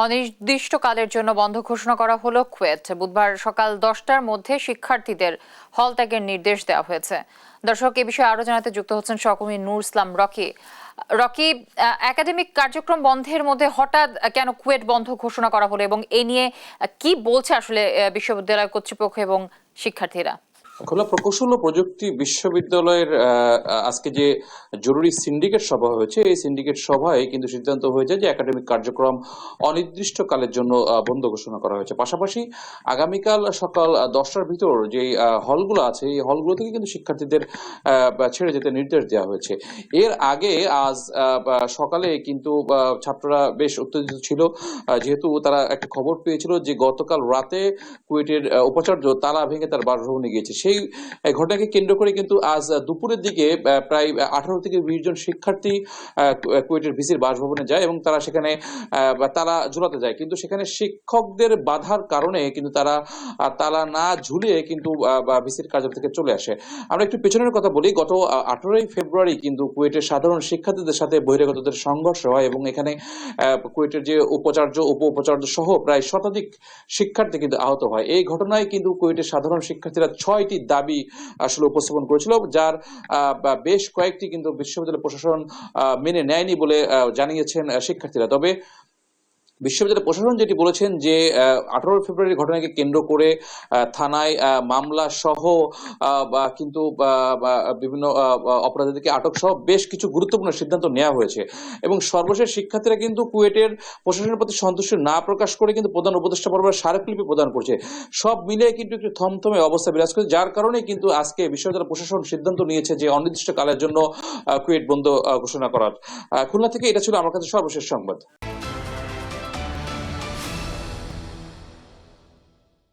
অনির্দিষ্টকালের জন্য বন্ধ ঘোষণা করা হলো কুয়েত। বুধবার সকাল 10টার মধ্যে শিক্ষার্থীদের হল ত্যাগের নির্দেশ দেওয়া হয়েছে। দর্শক, এ বিষয়ে আরো জানাতে যুক্ত হচ্ছেন সহকর্মী নূর ইসলাম রকি। রকি, একাডেমিক কার্যক্রম বন্ধের মধ্যে হঠাৎ কেন কুয়েত বন্ধ ঘোষণা করা হলো এবং এ নিয়ে কি বলছে আসলে বিশ্ববিদ্যালয় কর্তৃপক্ষ এবং শিক্ষার্থীরা? খুলনা প্রকৌশল ও প্রযুক্তি বিশ্ববিদ্যালয়ের আজকে যে জরুরি সিন্ডিকেট সভা হয়েছে, এই সিন্ডিকেট সভায় কিন্তু সিদ্ধান্ত হয়েছে যে একাডেমিক কার্যক্রম অনির্দিষ্টকালের জন্য বন্ধ ঘোষণা করা হয়েছে। পাশাপাশি আগামীকাল সকাল 10টার ভিতর যে হলগুলো আছে, এই হলগুলো থেকে কিন্তু শিক্ষার্থীদের ছেড়ে যেতে নির্দেশ দেওয়া হয়েছে। এর আগে আজ সকালে কিন্তু ছাত্ররা বেশ উত্তেজিত ছিল, যেহেতু তারা একটা খবর পেয়েছিল যে গতকাল রাতে কুয়েটের উপাচার্য তালা ভেঙে তার বাসভবনে গিয়েছে। সেই ঘটনাকে কেন্দ্র করে কিন্তু আজ দুপুরের দিকে প্রায় 18 থেকে 20 জন শিক্ষার্থী কুয়েটের ভিসির বাসভবনে যায় এবং তারা সেখানে তালা ঝুলাতে যায়, কিন্তু সেখানে শিক্ষকদের বাধার কারণে কিন্তু তারা তালা না ঝুলিয়ে কিন্তু ভিসির কার্যালয় থেকে চলে আসে। আমরা একটু পেছনের কথা বলি। গত 18ই ফেব্রুয়ারি কিন্তু কুয়েটের সাধারণ শিক্ষার্থীদের সাথে বহিরাগতদের সংঘর্ষ হয় এবং এখানে কুয়েটের যে উপাচার্য, উপ উপাচার্য সহ প্রায় শতাধিক শিক্ষার্থী কিন্তু আহত হয়। এই ঘটনায় কিন্তু কুয়েটের সাধারণ শিক্ষার্থীরা 6টি দাবি আসলে উপস্থাপন করেছিল, যার বেশ কয়েকটি কিন্তু বিশ্ববিদ্যালয় প্রশাসন মেনে নেয়নি বলে জানিয়েছেন শিক্ষার্থীরা। তবে বিশ্ববিদ্যালয় প্রশাসন যেটি বলেছেন যে 18 ফেব্রুয়ারির ঘটনাকে কেন্দ্র করে থানায় মামলা সহ কিন্তু বিভিন্ন অপরাধীদেরকে আটক সহ বেশ কিছু গুরুত্বপূর্ণ সিদ্ধান্ত নেওয়া হয়েছে এবং সর্বশেষ শিক্ষার্থীরা কিন্তু কুয়েটের প্রশাসনের প্রতি সন্তুষ্টি না প্রকাশ করে কিন্তু প্রধান উপদেষ্টা বরাবর স্মারকলিপি প্রদান করছে। সব মিলিয়ে কিন্তু একটু থমথমে অবস্থা বিরাজ করছে, যার কারণে কিন্তু আজকে বিশ্ববিদ্যালয় প্রশাসন সিদ্ধান্ত নিয়েছে যে অনির্দিষ্টকালের জন্য কুয়েট বন্ধ ঘোষণা করার। খুলনা থেকে এটা ছিল আমার কাছে সর্বশেষ সংবাদ।